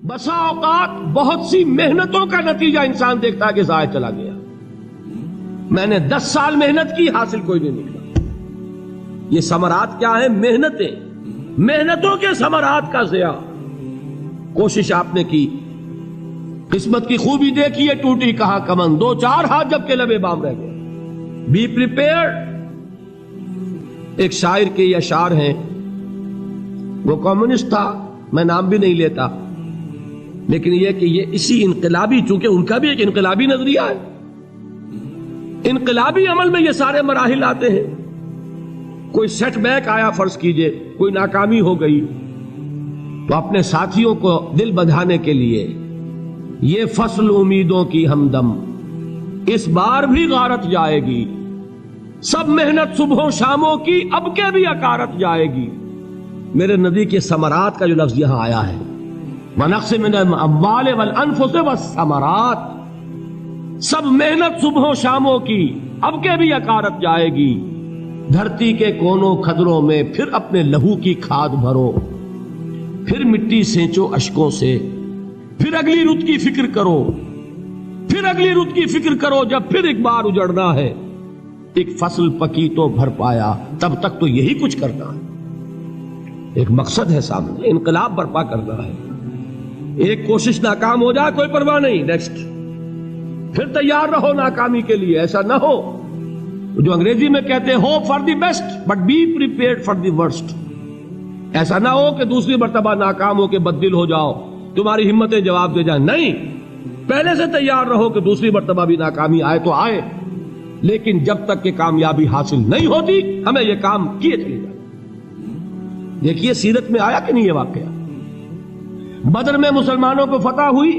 بسا اوقات بہت سی محنتوں کا نتیجہ انسان دیکھتا ہے کہ ضائع چلا گیا. میں نے 10 سال محنت کی، حاصل کوئی نہیں نکلا. یہ ثمرات کیا ہیں؟ محنتوں کے ثمرات کا ضیاع. کوشش آپ نے کی، قسمت کی خوبی دیکھی ہے، ٹوٹی کہاں کمن، 2-4 ہاتھ جب کے لبے بام رہ گئے. Be prepared. ایک شاعر کے یہ اشعار ہیں، وہ کمیونسٹ تھا، میں نام بھی نہیں لیتا، لیکن یہ کہ یہ اسی انقلابی، چونکہ ان کا بھی ایک انقلابی نظریہ ہے، انقلابی عمل میں یہ سارے مراحل آتے ہیں. کوئی سیٹ بیک آیا، فرض کیجئے کوئی ناکامی ہو گئی، تو اپنے ساتھیوں کو دل بندھانے کے لیے یہ فصل امیدوں کی ہمدم اس بار بھی غارت جائے گی، سب محنت صبحوں شاموں کی اب کے بھی اکارت جائے گی. میرے نبی کے ثمرات کا جو لفظ یہاں آیا ہے، وَنَقْصٍ مِّنَ الْأَمْوَالِ وَالْأَنفُسِ وَالثَّمَرَاتِ، سب محنت صبحوں شاموں کی اب کے بھی اکارت جائے گی. دھرتی کے کونوں کھدروں میں پھر اپنے لہو کی کھاد بھرو، پھر مٹی سینچو اشکوں سے، پھر اگلی رت کی فکر کرو، پھر اگلی رت کی فکر کرو. جب پھر ایک بار اجڑنا ہے، ایک فصل پکی تو بھر پایا، تب تک تو یہی کچھ کرنا ہے. ایک مقصد ہے سامنے، انقلاب برپا کرنا ہے. ایک کوشش ناکام ہو جائے کوئی پرواہ نہیں، نیکسٹ. پھر تیار رہو ناکامی کے لیے. ایسا نہ ہو جو انگریزی میں کہتے ہیں hope for the best but be prepared for the worst. ایسا نہ ہو کہ دوسری مرتبہ ناکام ہو کے بددل ہو جاؤ، تمہاری ہمتیں جواب دے جائیں. نہیں، پہلے سے تیار رہو کہ دوسری مرتبہ بھی ناکامی آئے تو آئے، لیکن جب تک کہ کامیابی حاصل نہیں ہوتی ہمیں یہ کام کیے چلے جائیں. دیکھیے سیرت میں آیا کہ نہیں یہ واقعہ. بدر میں مسلمانوں کو فتح ہوئی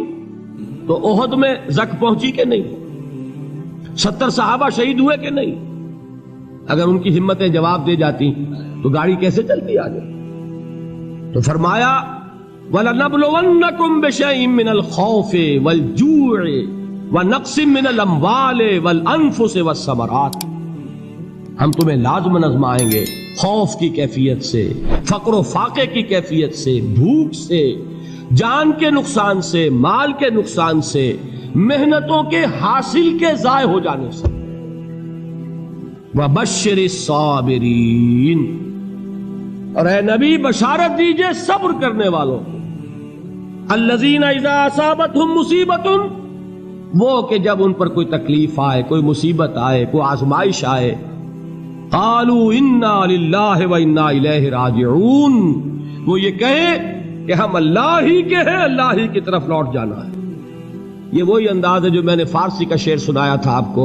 تو احد میں زک پہنچی کہ نہیں؟ 70 صحابہ شہید ہوئے کہ نہیں؟ اگر ان کی ہمتیں جواب دے جاتی تو گاڑی کیسے چلتی آگے؟ تو فرمایا وَلَنَبْلُوَنَّكُمْ بِشَيْءٍ مِّنَ الْخَوْفِ وَالْجُوعِ وَنَقْصٍ مِّنَ الْأَمْوَالِ وَالْأَنفُسِ وَالثَّمَرَاتِ. ہم تمہیں لازم آزمائیں گے، خوف کی کیفیت سے، فقر و فاقے کی کیفیت سے، بھوک سے، جان کے نقصان سے، مال کے نقصان سے، محنتوں کے حاصل کے ضائع ہو جانے سے. وَبَشِّرِ الصَّابِرِينَ، اور اے نبی بشارت دیجئے صبر کرنے والوں کو. الَّذِينَ إِذَا أَصَابَتْهُمْ مُصِيبَةٌ، وہ کہ جب ان پر کوئی تکلیف آئے، کوئی مصیبت آئے، کوئی آزمائش آئے، قالوا انا للہ وانا الیہ راجعون، وہ یہ کہیں کہ ہم اللہ ہی کے ہیں، اللہ ہی کی طرف لوٹ جانا ہے. یہ وہی انداز ہے جو میں نے فارسی کا شعر سنایا تھا آپ کو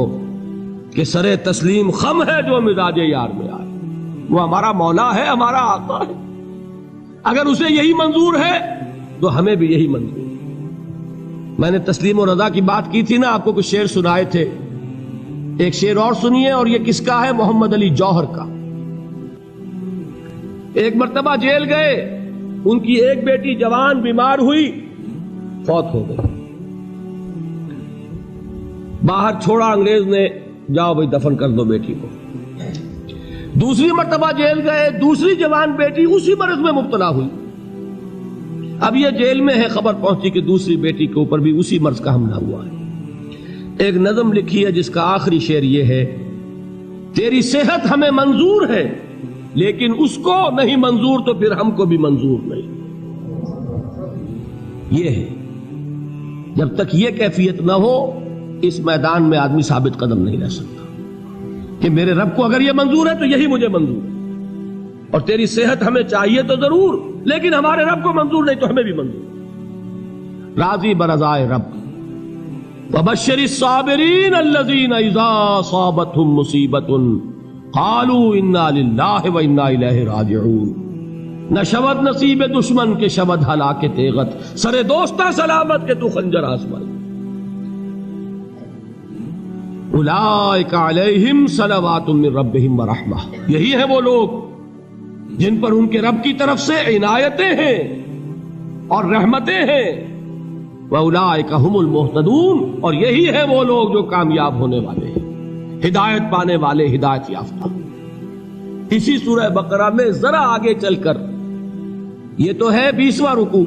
کہ سرے تسلیم خم ہے جو مزاج یار میں آئے. وہ ہمارا مولا ہے، ہمارا آقا ہے. اگر اسے یہی منظور ہے تو ہمیں بھی یہی منظور ہے. میں نے تسلیم و رضا کی بات کی تھی نا، آپ کو کچھ شعر سنائے تھے. ایک شعر اور سنیے، اور یہ کس کا ہے؟ محمد علی جوہر کا. ایک مرتبہ جیل گئے، ان کی ایک بیٹی جوان بیمار ہوئی، فوت ہو گئی. باہر چھوڑا انگریز نے، جاؤ بھائی دفن کر دو بیٹی کو. دوسری مرتبہ جیل گئے، دوسری جوان بیٹی اسی مرض میں مبتلا ہوئی. اب یہ جیل میں ہے، خبر پہنچی کہ دوسری بیٹی کے اوپر بھی اسی مرض کا حملہ ہوا ہے. ایک نظم لکھی ہے جس کا آخری شعر یہ ہے، تیری صحت ہمیں منظور ہے لیکن اس کو نہیں منظور تو پھر ہم کو بھی منظور نہیں. یہ ہے، جب تک یہ کیفیت نہ ہو اس میدان میں آدمی ثابت قدم نہیں رہ سکتا کہ میرے رب کو اگر یہ منظور ہے تو یہی مجھے منظور ہے، اور تیری صحت ہمیں چاہیے تو ضرور، لیکن ہمارے رب کو منظور نہیں تو ہمیں بھی منظور. راضی برضائے رب. وَبَشِّرِ الصَّابِرِينَ الَّذِينَ إِذَا أَصَابَتْهُمْ مُصِيبَةٌ قَالُوا إِنَّا لِلَّهِ وَإِنَّا إِلَيْهِ رَاجِعُونَ. نہ شود نصیب دشمن کے شود ہلاک تیغت، سر دوستہ سلامت کے تو خنجر آزمائے. اولئک علیہم صلوات من ربہم ورحمہ، یہی ہے وہ لوگ جن پر ان کے رب کی طرف سے عنایتیں ہیں اور رحمتیں ہیں. وَأُولَٰئِكَ هُمُ الْمُهْتَدُونَ، اور یہی ہے وہ لوگ جو کامیاب ہونے والے ہیں، ہدایت پانے والے، ہدایت یافتہ. اسی سورہ بقرہ میں ذرا آگے چل کر، یہ تو ہے 20واں رکوع،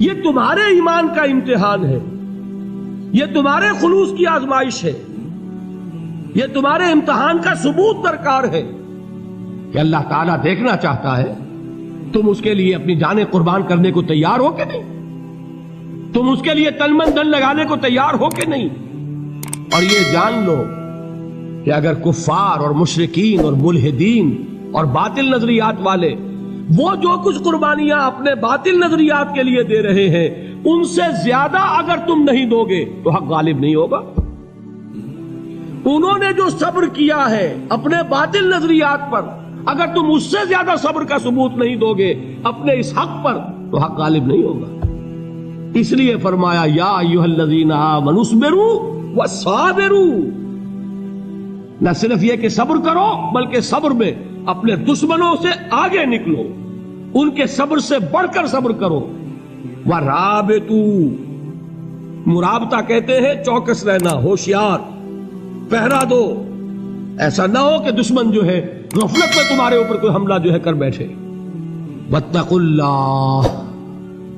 یہ تمہارے ایمان کا امتحان ہے، یہ تمہارے خلوص کی آزمائش ہے، یہ تمہارے امتحان کا ثبوت درکار ہے کہ اللہ تعالیٰ دیکھنا چاہتا ہے تم اس کے لیے اپنی جانیں قربان کرنے کو تیار ہو کہ نہیں، تم اس کے لیے تن من دھن لگانے کو تیار ہو کہ نہیں۔ اور یہ جان لو کہ اگر کفار اور مشرکین اور ملحدین اور باطل نظریات والے وہ جو کچھ قربانیاں اپنے باطل نظریات کے لیے دے رہے ہیں ان سے زیادہ اگر تم نہیں دو گے تو حق غالب نہیں ہوگا۔ انہوں نے جو صبر کیا ہے اپنے باطل نظریات پر، اگر تم اس سے زیادہ صبر کا ثبوت نہیں دو گے اپنے اس حق پر تو حق غالب نہیں ہوگا۔ اس لیے فرمایا یا ایھا الذین آمنوا اصبروا وصابروا، نہ صرف یہ کہ صبر کرو بلکہ صبر میں اپنے دشمنوں سے آگے نکلو، ان کے صبر سے بڑھ کر صبر کرو۔ ورابطوا، مرابطہ کہتے ہیں چوکس رہنا، ہوشیار، پہرا دو، ایسا نہ ہو کہ دشمن جو ہے غفلت میں تمہارے اوپر کوئی حملہ جو ہے کر بیٹھے۔ واتقوا اللہ،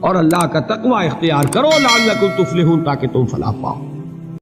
اور اللہ کا تقوی اختیار کرو، لعلکم تفلحون، تاکہ تم فلاح پاؤ۔